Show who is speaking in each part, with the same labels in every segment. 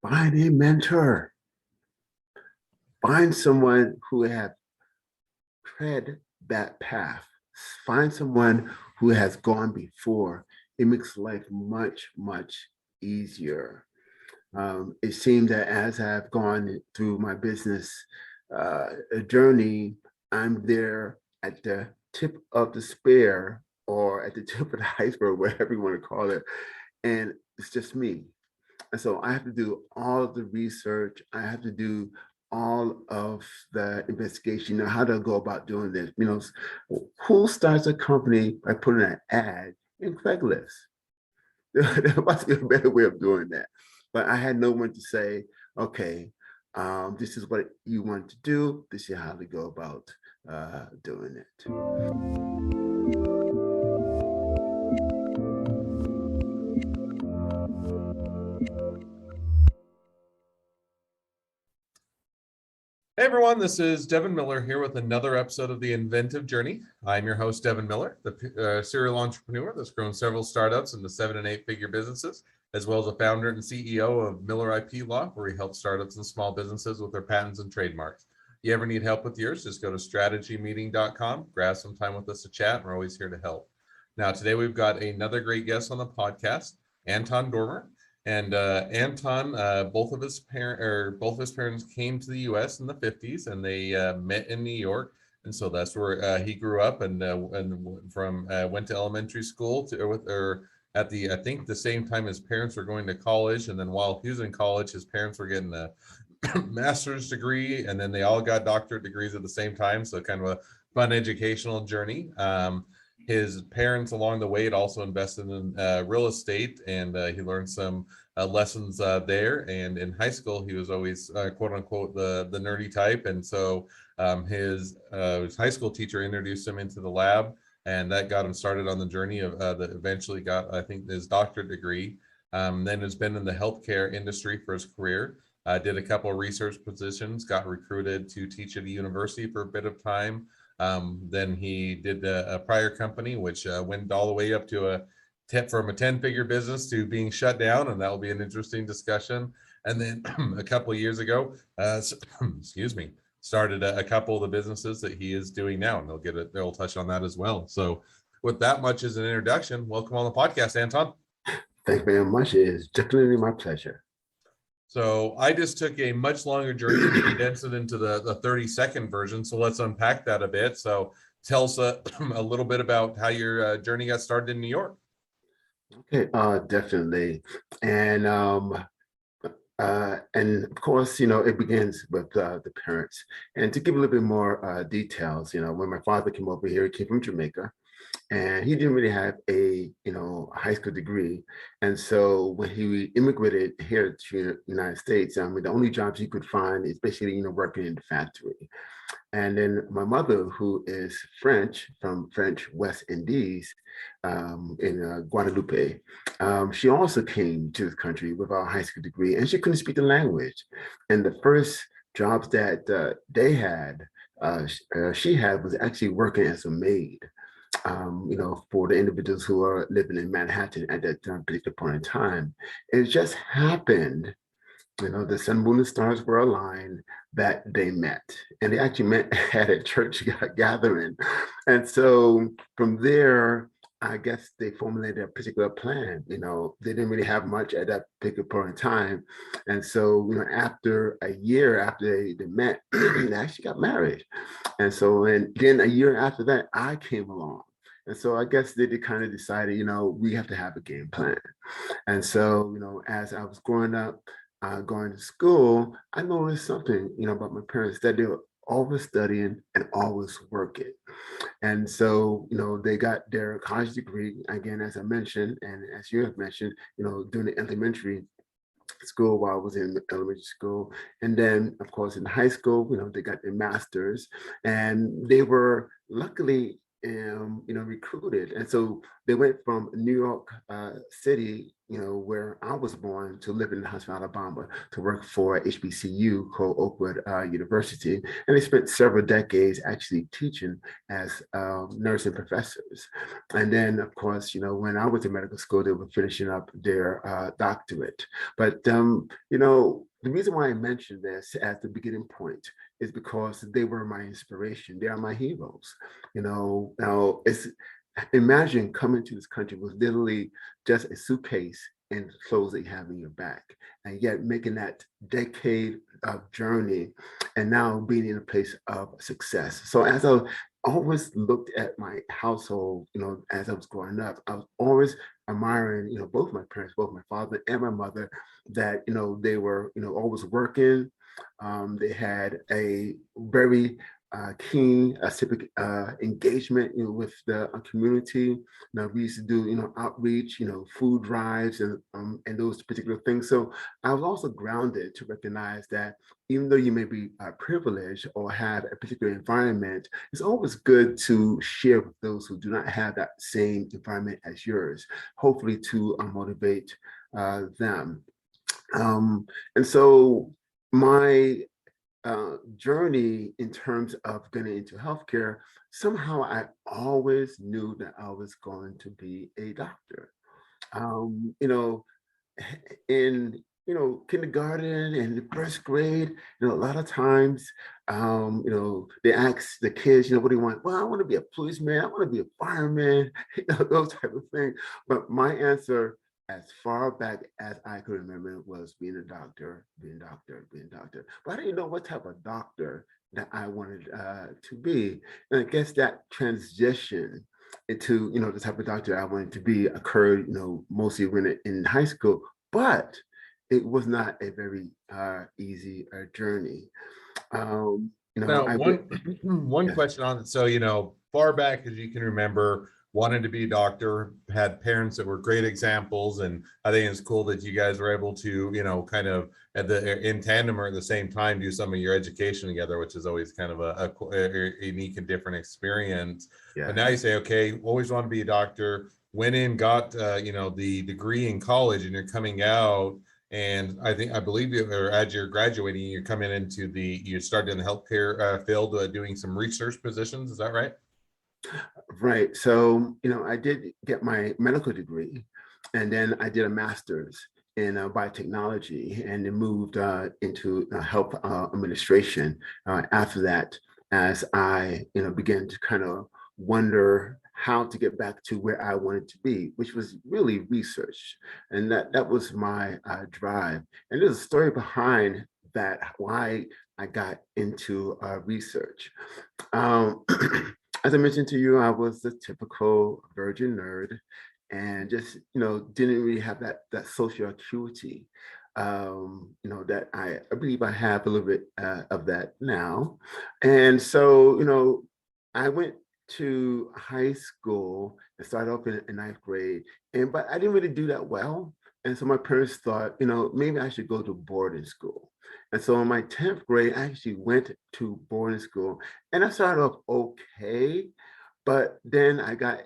Speaker 1: Find a mentor. Find someone who has tread that path. Find someone who has gone before. It makes life much, much easier. It seemed that as I've gone through my business journey, I'm there at the tip of the spear or at the tip of the iceberg, whatever you want to call it. And it's just me. And so I have to do all of the research. I have to do all of the investigation. How to go about doing this. Who starts a company by putting an ad in Craigslist? There must be a better way of doing that. But I had no one to say, okay, this is what you want to do. This is how to go about doing it.
Speaker 2: Hey everyone, this is Devin Miller here with another episode of The Inventive Journey. I'm your host, Devin Miller, the serial entrepreneur that's grown several startups into 7- and 8-figure businesses, as well as a founder and CEO of Miller IP Law, where he helps startups and small businesses with their patents and trademarks. You ever need help with yours, just go to strategymeeting.com, grab some time with us to chat, and we're always here to help. Now, today we've got another great guest on the podcast, Anton Dormer. And Anton, both of his parents came to the U.S. in the 50s, and they met in New York, and so that's where he grew up. And went to elementary school at the I think the same time his parents were going to college, and then while he was in college, his parents were getting a master's degree, and then they all got doctorate degrees at the same time. So kind of a fun educational journey. His parents along the way had also invested in real estate, and he learned some lessons there. And in high school, he was always quote unquote the nerdy type. And so his high school teacher introduced him into the lab, and that got him started on the journey of that eventually got, I think, his doctorate degree. Then has been in the healthcare industry for his career. Did a couple of research positions, got recruited to teach at a university for a bit of time. Then he did a prior company, which went all the way up to from a 10-figure business to being shut down, and that will be an interesting discussion. And then a couple of years ago, started a couple of the businesses that he is doing now, and they'll touch on that as well. So, with that much as an introduction, welcome on the podcast, Anton.
Speaker 1: Thank you very much. It is definitely my pleasure.
Speaker 2: So I just took a much longer journey and condensed it into the 30-second version. So let's unpack that a bit. So tell us a little bit about how your journey got started in New York.
Speaker 1: Okay, definitely. And of course, it begins with the parents. And to give a little bit more details, when my father came over here, he came from Jamaica, and he didn't really have a high school degree. And so when he immigrated here to the United States, the only jobs he could find is basically working in the factory. And then my mother, who is French, from French West Indies, in Guadeloupe, she also came to this country without a high school degree, and she couldn't speak the language. And the first jobs that she had was actually working as a maid, for the individuals who are living in Manhattan at that particular point in time. It just happened, the sun, moon, and stars were aligned that they met. And they actually met at a church gathering. And so from there, I guess they formulated a particular plan. They didn't really have much at that particular point in time. And so, after a year after they met, they actually got married. And so, and then a year after that, I came along. And so I guess they kind of decided, we have to have a game plan. And so, as I was growing up, going to school, I noticed something, about my parents, that they were always studying and always working. And so, they got their college degree, again, as I mentioned, and as you have mentioned, during the elementary school while I was in elementary school. And then, of course, in high school, they got their masters, and they were luckily recruited. And so they went from New York City, where I was born, to live in Huntsville, Alabama, to work for HBCU called Oakwood University. And they spent several decades actually teaching as nursing professors. And then, of course, when I was in medical school, they were finishing up their doctorate. But, the reason why I mentioned this at the beginning point is because they were my inspiration. They are my heroes. Now it's imagine coming to this country with literally just a suitcase and clothes that you have in your back, and yet making that decade of journey and now being in a place of success. So as I always looked at my household, as I was growing up, I was always admiring, both my parents, both my father and my mother, that, they were, always working. They had a very keen civic engagement, with the community. Now we used to do, outreach, food drives, and those particular things. So I was also grounded to recognize that even though you may be privileged or have a particular environment, it's always good to share with those who do not have that same environment as yours, hopefully to motivate them. And so my journey in terms of getting into healthcare, somehow I always knew that I was going to be a doctor. Um, you know, in kindergarten and the first grade, a lot of times, they ask the kids, what do you want? Well, I want to be a policeman, I want to be a fireman, those type of things. But my answer, as far back as I could remember, was being a doctor, being a doctor, being a doctor. But I didn't know what type of doctor that I wanted to be. And I guess that transition into the type of doctor I wanted to be occurred mostly when in high school, but it was not a very easy journey.
Speaker 2: Now,
Speaker 1: I
Speaker 2: one
Speaker 1: went.
Speaker 2: one
Speaker 1: Yes.
Speaker 2: question on it. So, far back as you can remember, wanted to be a doctor, had parents that were great examples, and I think it's cool that you guys were able to, kind of at the in tandem or at the same time do some of your education together, which is always kind of a unique and different experience. But now you
Speaker 1: Yes.
Speaker 2: say, okay, always want to be a doctor. Went in, got the degree in college, and you're coming out. And I believe you, or as you're graduating, you're coming into you started in the healthcare field, doing some research positions. Is that right?
Speaker 1: Right. So, I did get my medical degree, and then I did a master's in biotechnology, and then moved into health administration after that, as I, began to kind of wonder how to get back to where I wanted to be, which was really research. And that was my drive. And there's a story behind that, why I got into research. Um, as I mentioned to you, I was the typical virgin nerd, and just didn't really have that social acuity. That I believe I have a little bit of that now. And so I went to high school and started off in ninth grade, but I didn't really do that well. And so my parents thought, maybe I should go to boarding school. And so in my 10th grade, I actually went to boarding school, and I started off okay, but then I got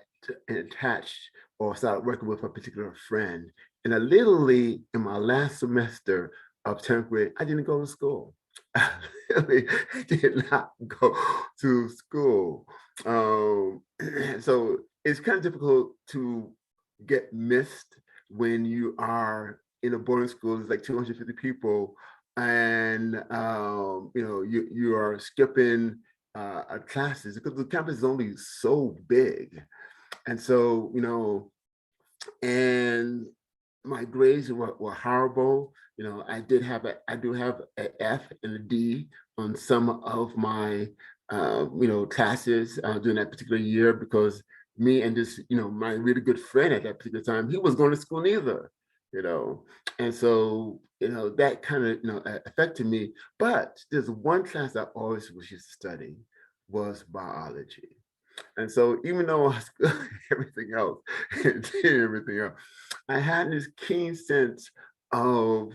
Speaker 1: attached, or started working with a particular friend. And I literally, in my last semester of 10th grade, I didn't go to school. I really did not go to school. Um, so it's kind of difficult to get missed when you are in a boarding school. There's like 250 people, and you are skipping classes because the campus is only so big. And so and my grades were horrible. I do have an F and a D on some of my classes during that particular year, because me and this my really good friend at that particular time, he was going to school neither. you know and so that kind of affected me. But there's one class I always was used to study, was biology. And so even though I was good at everything else, did everything else, I had this keen sense of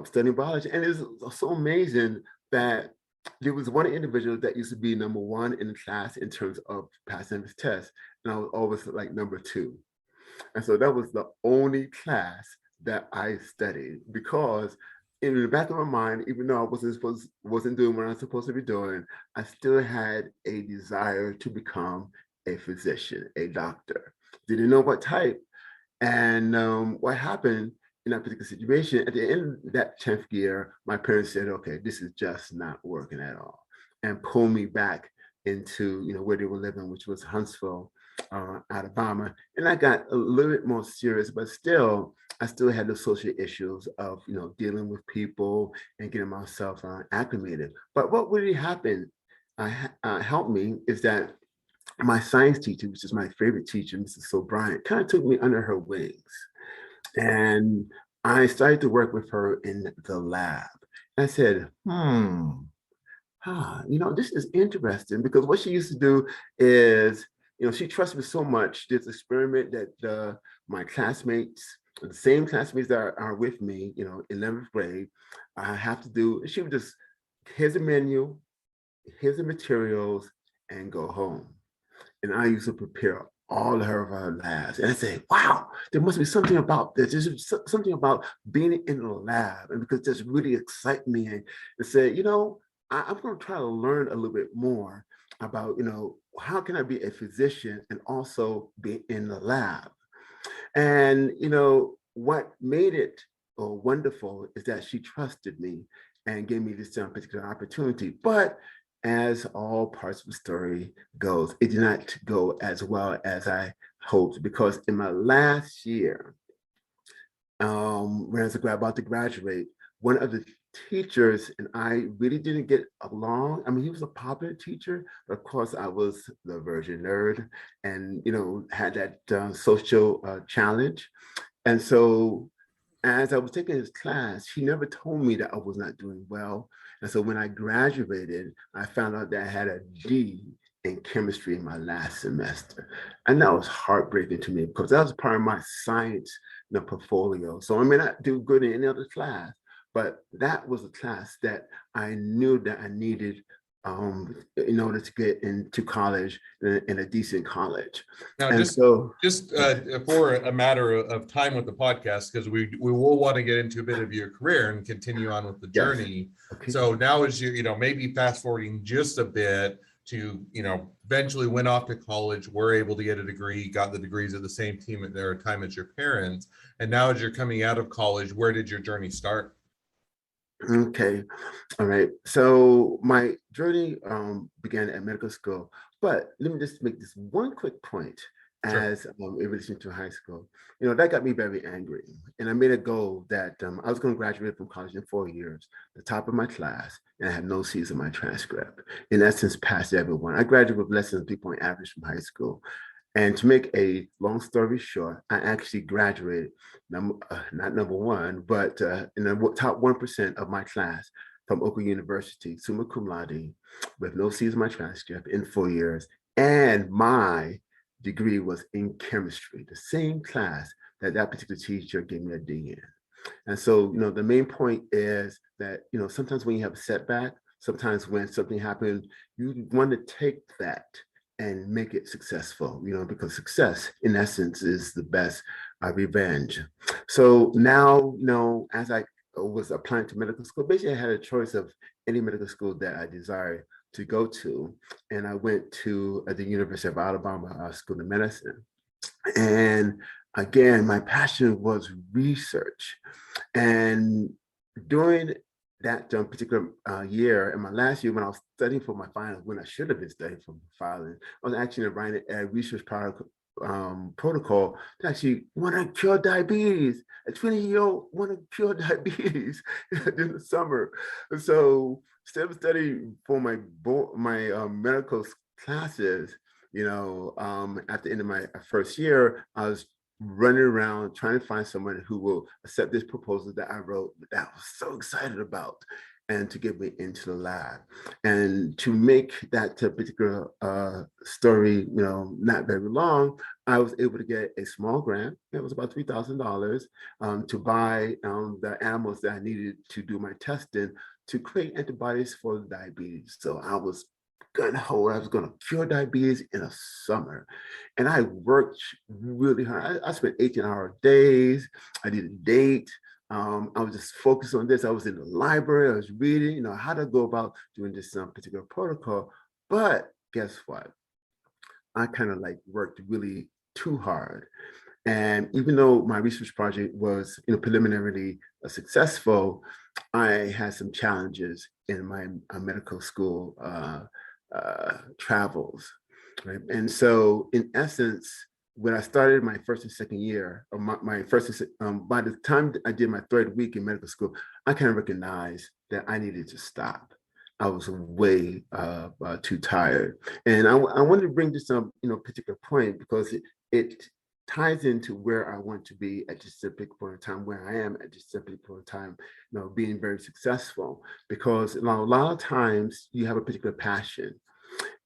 Speaker 1: studying biology. And it's so amazing that there was one individual that used to be number one in the class in terms of passing his test, and I was always like number two. And so that was the only class that I studied because in the back of my mind, even though I wasn't doing what I was supposed to be doing, I still had a desire to become a physician, a doctor. Didn't know what type. And what happened in that particular situation, at the end of that 10th year, my parents said, okay, this is just not working at all, and pulled me back into, where they were living, which was Huntsville, Alabama. And I got a little bit more serious, but still, I still had the social issues of, dealing with people and getting myself acclimated. But what really happened, helped me is that my science teacher, which is my favorite teacher, Mrs. So Bryant, kind of took me under her wings. And I started to work with her in the lab. I said, this is interesting because what she used to do is, she trusts me so much. This experiment that my classmates, the same classmates that are with me, 11th grade, I have to do. She would just, here's a menu, here's the materials, and go home. And I used to prepare all of her labs. And I say, wow, there must be something about this. There's something about being in the lab. And because this really excites me. And say, I'm going to try to learn a little bit more about, how can I be a physician and also be in the lab? And, what made it wonderful is that she trusted me and gave me this particular opportunity. But as all parts of the story goes, it did not go as well as I hoped, because in my last year, when I was about to graduate, one of the teachers and I really didn't get along. I mean, he was a popular teacher, but of course I was the virgin nerd and, had that social challenge. And so as I was taking his class, he never told me that I was not doing well. And so when I graduated, I found out that I had a D in chemistry in my last semester. And that was heartbreaking to me because that was part of my science portfolio. So I may not do good in any other class, but that was a class that I knew that I needed in order to get into college in a decent college.
Speaker 2: Now,
Speaker 1: And
Speaker 2: just
Speaker 1: so,
Speaker 2: just for a matter of time with the podcast, because we will want to get into a bit of your career and continue on with the
Speaker 1: yes.
Speaker 2: journey.
Speaker 1: Okay.
Speaker 2: So now, as you maybe fast forwarding just a bit to eventually went off to college, were able to get a degree, got the degrees at the same team at their time as your parents, and now as you're coming out of college, where did your journey start?
Speaker 1: Okay. All right. So my journey began at medical school, but let me just make this one quick point
Speaker 2: Sure.
Speaker 1: as in relation to high school. That got me very angry. And I made a goal that I was going to graduate from college in 4 years, the top of my class, and I had no C's in my transcript. In essence, passed everyone. I graduated with less than 3 point average from high school. And to make a long story short, I actually graduated, not number one, but in the top 1% of my class from Oakland University, summa cum laude, with no C's in my transcript in 4 years. And my degree was in chemistry, the same class that particular teacher gave me a D in. And so, the main point is that, sometimes when you have a setback, sometimes when something happens, you want to take that and make it successful, because success in essence is the best revenge. So now, as I was applying to medical school, basically I had a choice of any medical school that I desired to go to. And I went to the University of Alabama School of Medicine. And again, my passion was research. And during that particular year, in my last year, when I was studying for my finals, when I should have been studying for my finals, I was actually writing a research protocol to actually want to cure diabetes. A 20-year-old want to cure diabetes in the summer. And so instead of studying for my medical classes, at the end of my first year, I was running around trying to find someone who will accept this proposal that I wrote that I was so excited about. and to get me into the lab. And to make that particular story, not very long, I was able to get a small grant. It was about $3,000 to buy the animals that I needed to do my testing to create antibodies for diabetes. So I was gung-ho. I was going to cure diabetes in a summer. And I worked really hard. I spent 18-hour days. I didn't date. I was just focused on this. I was in the library. I was reading, how to go about doing this particular protocol. But guess what? I kind of like worked really too hard. And even though my research project was, preliminarily successful, I had some challenges in my medical school travels. Right? And so, in essence, when I started my first and second year, or my first, by the time I did my third week in medical school, I kind of recognized that I needed to stop. I was way too tired, and I wanted to bring this up, particular point because it ties into where I want to be at this particular point in time, where I am at this particular point in time, being very successful. Because a lot of times you have a particular passion,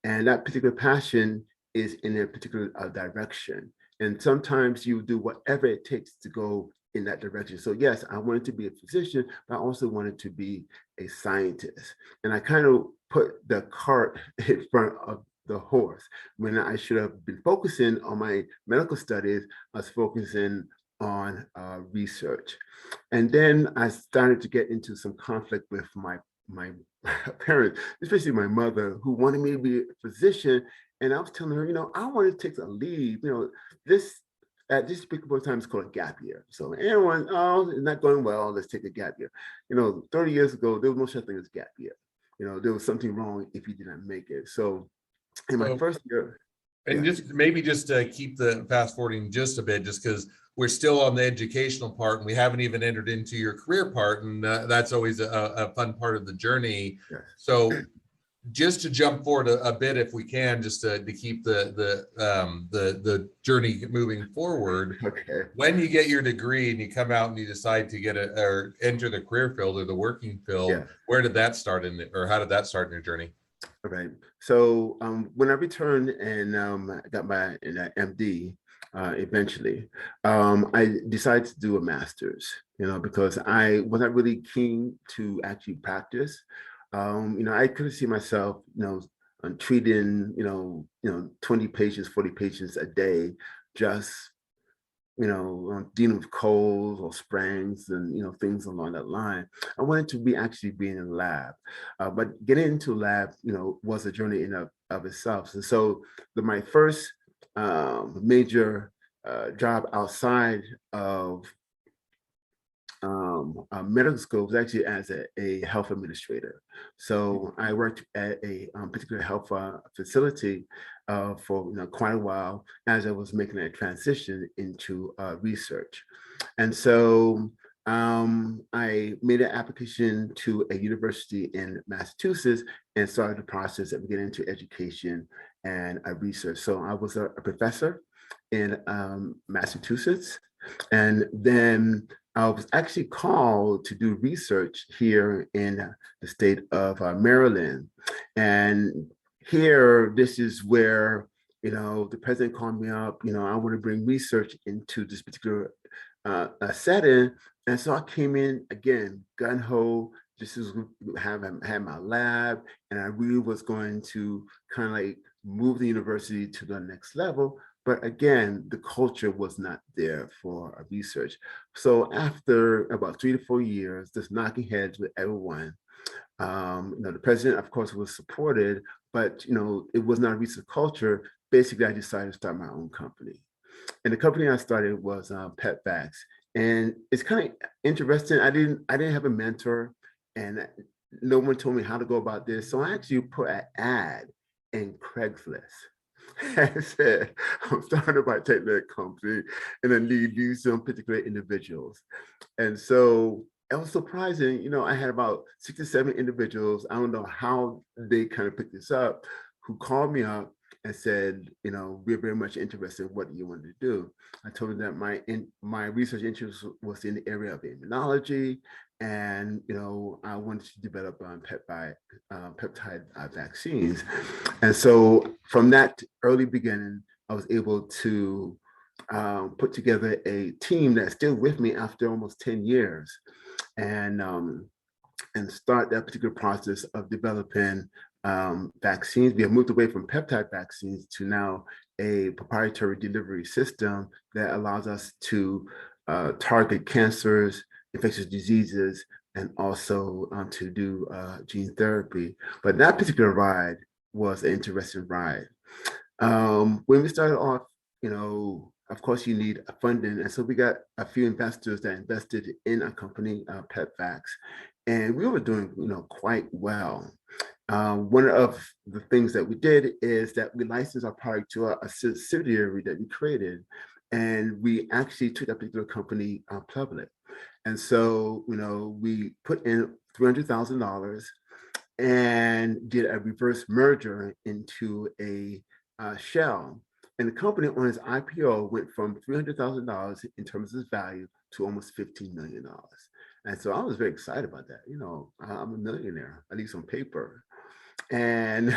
Speaker 1: and that particular passion is in a particular direction. And sometimes you do whatever it takes to go in that direction. So yes, I wanted to be a physician, but I also wanted to be a scientist. And I kind of put the cart in front of the horse. When I should have been focusing on my medical studies, I was focusing on research. And then I started to get into some conflict with my parents, especially my mother, who wanted me to be a physician. And I was telling her, I want to take a leave. This at this particular time is called a gap year. So everyone, oh, it's not going well, let's take a gap year. 30 years ago, there was no such thing as gap year. There was something wrong if you did not make it. So in my first year.
Speaker 2: And just to keep the fast forwarding just a bit, just because we're still on the educational part and we haven't even entered into your career part, and that's always a fun part of the journey.
Speaker 1: Yes.
Speaker 2: So just to jump forward a bit, if we can, just to keep the journey moving forward.
Speaker 1: Okay.
Speaker 2: When you get your degree and you come out and you decide to get or enter the career field or the working field, where did that start or how did that start in your journey?
Speaker 1: All right. So when I returned and I got my MD eventually, I decided to do a master's, because I wasn't really keen to actually practice. I couldn't see myself, treating, 20 patients, 40 patients a day, just dealing with colds or sprains and things along that line. I wanted to be actually being in the lab, but getting into lab was a journey in of itself. And so my first major job outside of medical school was actually as a health administrator. So I worked at a particular health facility for quite a while as I was making a transition into research. And so I made an application to a university in Massachusetts and started the process of getting into education and research. So I was a professor in Massachusetts, and then I was actually called to do research here in the state of Maryland. And here, this is where, the president called me up, I want to bring research into this particular setting. And so I came in again, gun ho. This is had my lab, and I really was going to kind of like move the university to the next level. But again, the culture was not there for research. So after about 3 to 4 years, just knocking heads with everyone, the president, of course, was supported, but it was not a research culture. Basically, I decided to start my own company. And the company I started was PetVax. And it's kind of interesting. I didn't have a mentor, and no one told me how to go about this. So I actually put an ad in Craigslist. I said, I'm starting a biotech company, and I need some particular individuals. And so it was surprising, I had about 6 or 7 individuals. I don't know how they kind of picked this up, who called me up and said, we're very much interested in what you want to do. I told them that my research interest was in the area of immunology, and I wanted to develop peptide vaccines. And so from that early beginning, I was able to put together a team that's still with me after almost 10 years, and start that particular process of developing vaccines. We have moved away from peptide vaccines to now a proprietary delivery system that allows us to target cancers, infectious diseases, and also to do gene therapy. But that particular ride was an interesting ride. When we started off, of course, you need funding. And so we got a few investors that invested in a company, PetVax, and we were doing, quite well. One of the things that we did is that we licensed our product to a subsidiary that we created, and we actually took that particular company public. And so, we put in $300,000 and did a reverse merger into a shell. And the company on its IPO went from $300,000 in terms of its value to almost $15 million. And so I was very excited about that. I'm a millionaire, at least on paper. And,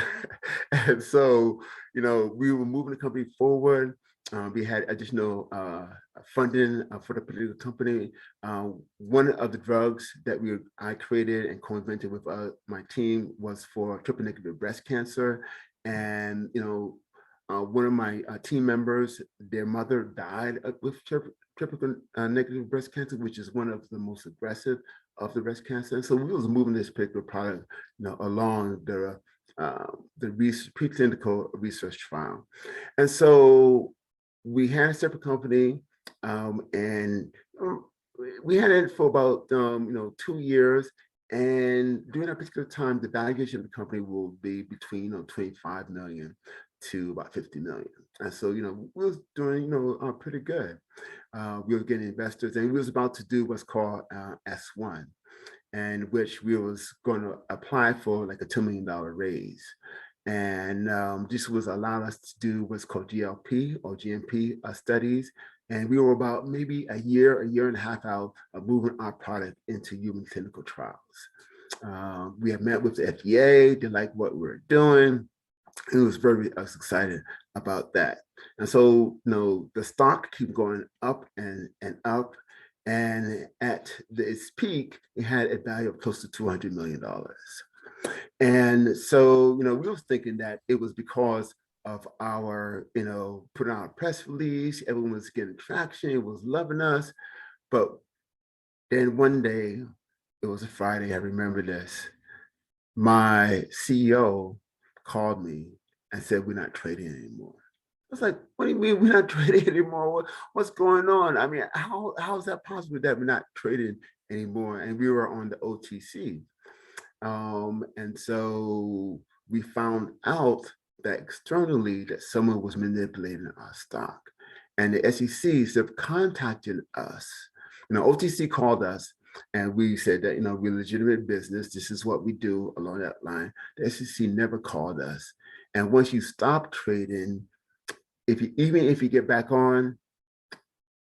Speaker 1: and so, we were moving the company forward. We had additional funding for the particular company. One of the drugs that I created and co-invented with my team was for triple negative breast cancer. And, one of my team members, their mother died with triple negative breast cancer, which is one of the most aggressive of the breast cancer. And so we was moving this particular product, along the preclinical research trial. And so we had a separate company, and we had it for about 2 years. And during that particular time, the valuation of the company will be between 25 million to about 50 million. And so, we was doing, pretty good. We were getting investors, and we was about to do what's called S1, and which we was going to apply for like a $2 million raise. And this was allowing us to do what's called GLP or GMP studies. And we were about maybe a year and a half out of moving our product into human clinical trials. We have met with the FDA. They like what we're doing. It was very excited about that. And so, the stock keep going up and up. And at its peak, it had a value of close to $200 million. And so, we was thinking that it was because of our, putting out a press release, everyone was getting traction, was loving us. But then one day, it was a Friday, I remember this, my CEO called me and said, "We're not trading anymore." I was like, "What do you mean we're not trading anymore? What's going on? I mean, how is that possible that we're not trading anymore?" And we were on the OTC. And so we found out that externally that someone was manipulating our stock. And the SEC sort of contacted us. OTC called us, and we said that, we're legitimate business. This is what we do along that line. The SEC never called us. And once you stop trading, even if you get back on,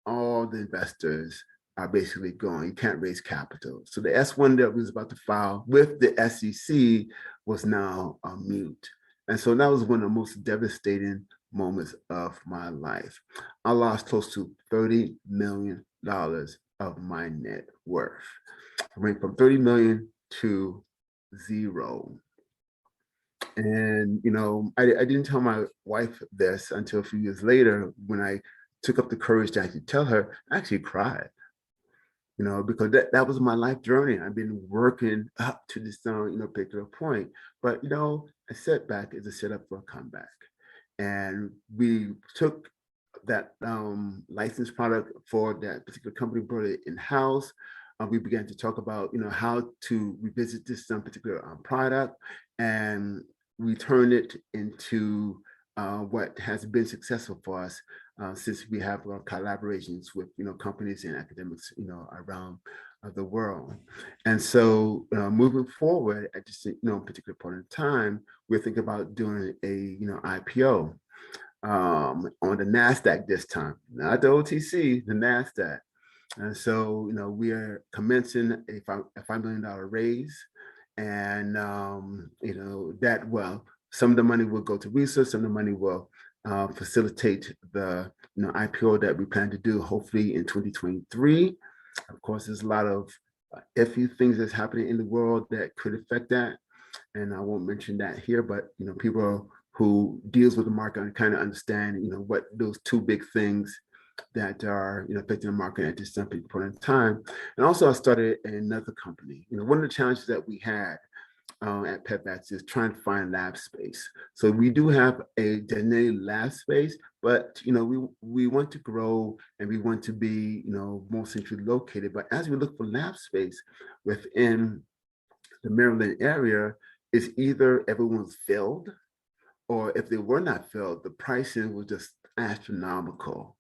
Speaker 1: all the investors are basically gone. You can't raise capital. So the S1 that we was about to file with the SEC was now mute. And so that was one of the most devastating moments of my life. I lost close to $30 million of my net worth. I went from 30 million to zero. And, I didn't tell my wife this until a few years later when I took up the courage to actually tell her. I actually cried, because that was my life journey. I've been working up to this particular point. But, a setback is a setup for a comeback. And we took that licensed product for that particular company, brought it in-house. We began to talk about, how to revisit this particular product, and we turned it into what has been successful for us since we have collaborations with, companies and academics, around the world. And so moving forward at this, particular point in time, we're thinking about doing a, IPO on the NASDAQ this time, not the OTC, the NASDAQ. And so, we are commencing a $5 million raise. And, that, well, some of the money will go to research, some of the money will facilitate the IPO that we plan to do hopefully in 2023. Of course, there's a lot of iffy things that's happening in the world that could affect that. And I won't mention that here, but people who deals with the market kind of understand, what those two big things that are affecting the market at this point in time. And also I started another company. One of the challenges that we had at PetVets is trying to find lab space. So we do have a designated lab space, but we want to grow and we want to be more centrally located. But as we look for lab space within the Maryland area, it's either everyone's filled, or if they were not filled, the pricing was just astronomical.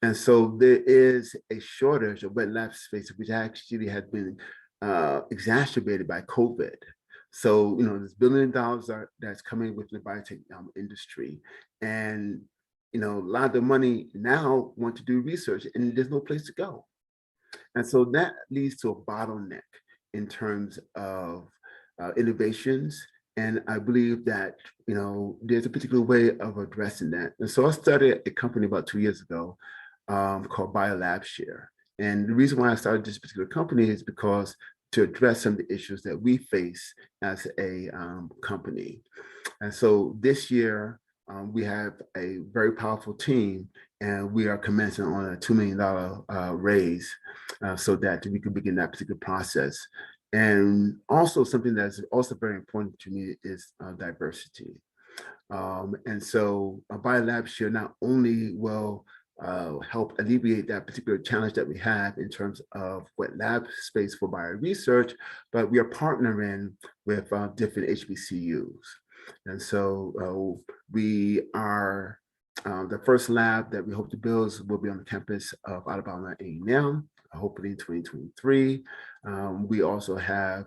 Speaker 1: And so there is a shortage of wet lab space, which actually has been exacerbated by COVID. So, there's $1 billion that's coming with the biotech industry. And, a lot of the money now want to do research and there's no place to go. And so that leads to a bottleneck in terms of innovations. And I believe that, there's a particular way of addressing that. And so I started a company about 2 years ago called BioLabShare. And the reason why I started this particular company is because to address some of the issues that we face as a company. And so this year, we have a very powerful team, and we are commencing on a $2 million raise so that we can begin that particular process. And also something that's also very important to me is diversity. And so BioLabShare not only will help alleviate that particular challenge that we have in terms of wet lab space for bioresearch, but we are partnering with different HBCUs. And so we are, the first lab that we hope to build will be on the campus of Alabama A&M, hopefully in 2023. We also have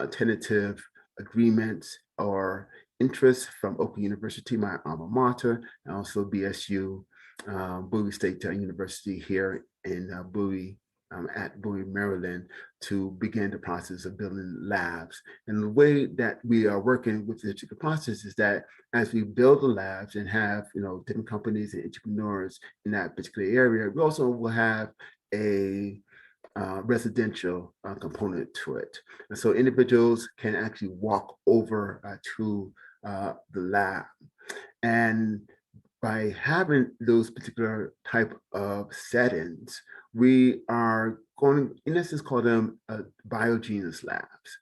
Speaker 1: tentative agreements or interest from Oakland University, my alma mater, and also BSU, Bowie State University here in Bowie, at Bowie, Maryland, to begin the process of building labs. And the way that we are working with the particular process is that as we build the labs and have different companies and entrepreneurs in that particular area, we also will have a residential component to it. And so individuals can actually walk over to the lab. And by having those particular type of settings, we are going, in essence, call them biogenus labs,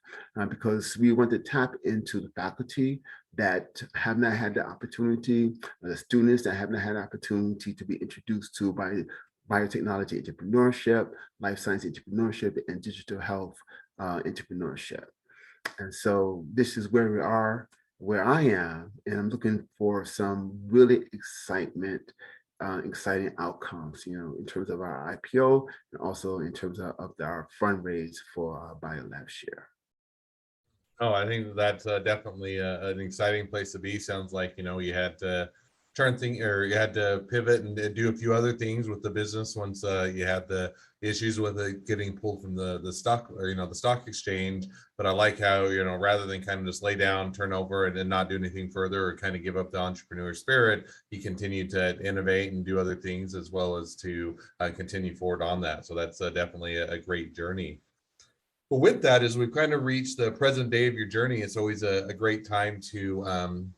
Speaker 1: because we want to tap into the faculty that have not had the opportunity, the students that have not had the opportunity to be introduced to biotechnology entrepreneurship, life science entrepreneurship, and digital health entrepreneurship. And so this is where we are, where I am, and I'm looking for some really exciting outcomes, in terms of our IPO and also in terms of our fundraise for BioLabShare.
Speaker 2: Oh, I think that's definitely an exciting place to be. Sounds like, you had to you had to pivot and do a few other things with the business once you had the issues with it getting pulled from the stock, or, the stock exchange. But I like how, rather than kind of just lay down, turn over and not do anything further, or kind of give up the entrepreneur spirit, he continued to innovate and do other things, as well as to continue forward on that. So that's definitely a great journey. Well, with that, as we've kind of reached the present day of your journey, it's always a great time to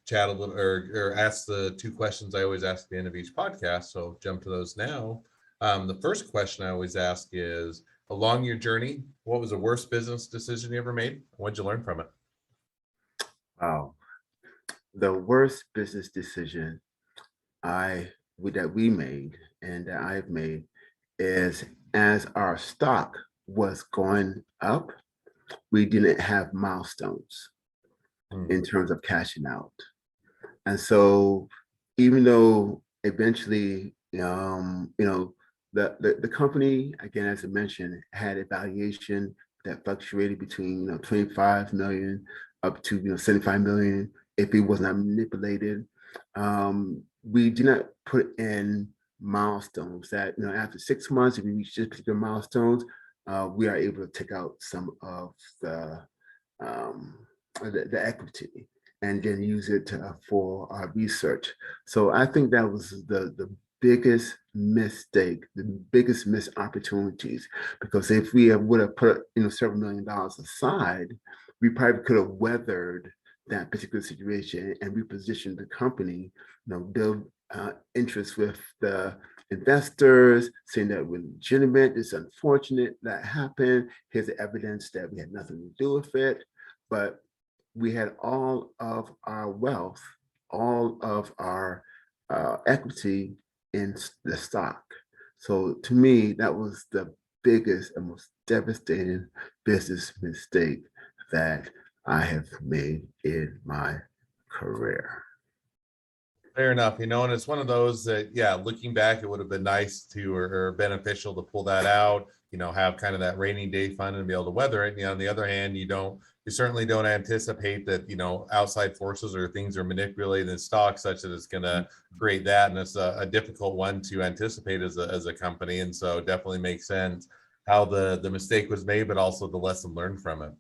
Speaker 2: chat a little, or ask the two questions I always ask at the end of each podcast. So I'll jump to those now. The first question I always ask is, along your journey, what was the worst business decision you ever made? What'd you learn from it?
Speaker 1: Wow. The worst business decision that we made and that I've made is, as our stock was going up, we didn't have milestones in terms of cashing out. And so even though eventually, the company, again, as I mentioned, had a valuation that fluctuated between 25 million up to 75 million if it was not manipulated. We did not put in milestones that, after 6 months, if we reach this particular milestones, we are able to take out some of um, the equity and then use it for our research. So I think that was the biggest mistake, the biggest missed opportunities, because if we would have put several $1,000,000 aside, we probably could have weathered that particular situation and repositioned the company, build interest with the investors, saying that we're legitimate, it's unfortunate that happened. Here's the evidence that we had nothing to do with it. But we had all of our wealth, all of our equity in the stock. So to me, that was the biggest and most devastating business mistake that I have made in my career.
Speaker 2: Fair enough. And it's one of those that, yeah, looking back, it would have been nice to or beneficial to pull that out, have kind of that rainy day fund and be able to weather it. On the other hand, you certainly don't anticipate that, outside forces or things are manipulating the stock such that it's going to create that. And it's a difficult one to anticipate as a company. And so definitely makes sense how the mistake was made, but also the lesson learned from it.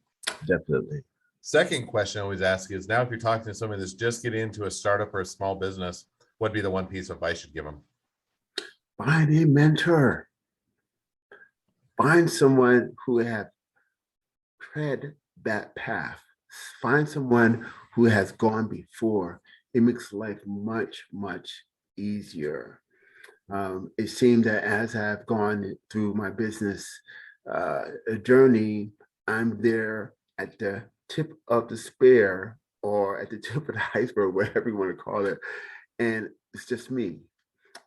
Speaker 1: Definitely.
Speaker 2: Second question I always ask is, now if you're talking to somebody that's just getting into a startup or a small business, what'd be the one piece of advice you'd give them?
Speaker 1: Find a mentor. Find someone who have tread that path. Find someone who has gone before. It makes life much, much easier. It seemed that as I've gone through my business journey, I'm there at the tip of the spear or at the tip of the iceberg, whatever you want to call it. And it's just me.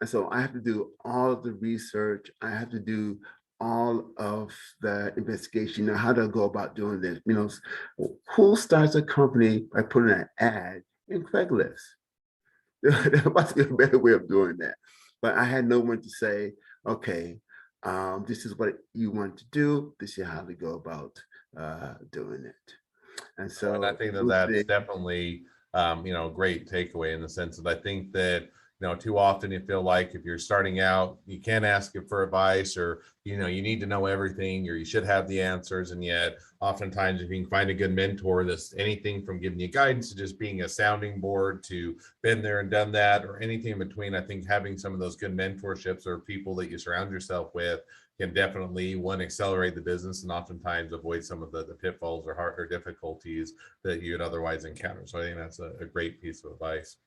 Speaker 1: And so I have to do all of the research. I have to do all of the investigation, how to go about doing this. Who starts a company by putting an ad in Craigslist? There must be a better way of doing that. But I had no one to say, okay, this is what you want to do. This is how we go about doing it. And so,
Speaker 2: and I think that's definitely, a great takeaway in the sense that I think that, too often you feel like if you're starting out, you can't ask it for advice, or, you need to know everything, or you should have the answers. And yet oftentimes if you can find a good mentor that's anything from giving you guidance to just being a sounding board to been there and done that, or anything in between, I think having some of those good mentorships or people that you surround yourself with can definitely, one, accelerate the business and oftentimes avoid some of the pitfalls or hard or difficulties that you'd otherwise encounter. So I think that's a great piece of advice.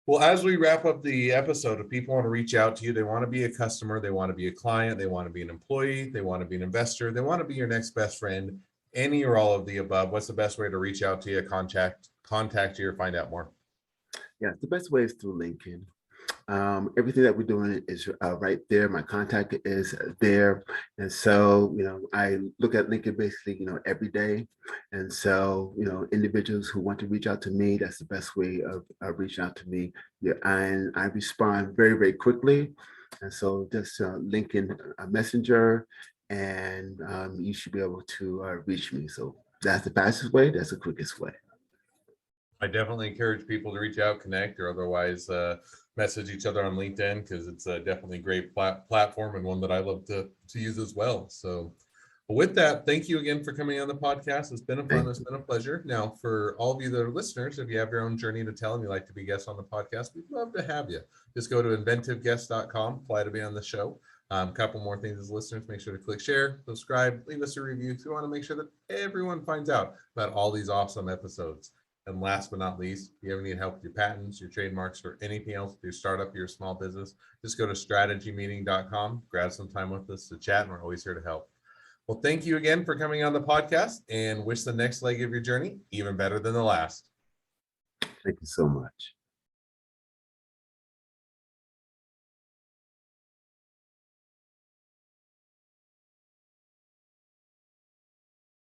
Speaker 2: Well, as we wrap up the episode, if people want to reach out to you, they want to be a customer, they want to be a client, they want to be an employee, they want to be an investor, they want to be your next best friend, any or all of the above, what's the best way to reach out to you, contact you, or find out more?
Speaker 1: Yeah, the best way is through LinkedIn. Everything that we're doing is right there. My contact is there. And so, I look at LinkedIn basically, every day. And so, individuals who want to reach out to me, that's the best way of reaching out to me. Yeah, and I respond very, very quickly. And so just LinkedIn Messenger, and you should be able to reach me. So that's the fastest way. That's the quickest way.
Speaker 2: I definitely encourage people to reach out, connect, or otherwise message each other on LinkedIn, because it's definitely a great platform and one that I love to use as well. So with that, thank you again for coming on the podcast. It's been it's been a pleasure. Now, for all of you that are listeners, if you have your own journey to tell and you'd like to be guests on the podcast, we'd love to have you. Just go to inventiveguests.com, apply to be on the show. A couple more things as listeners, make sure to click share, subscribe, leave us a review. So we want to make sure that everyone finds out about all these awesome episodes. And last but not least, if you ever need help with your patents, your trademarks, or anything else with your startup, your small business, just go to strategymeeting.com, grab some time with us to chat, and we're always here to help. Well, thank you again for coming on the podcast, and wish the next leg of your journey even better than the last.
Speaker 1: Thank you so much.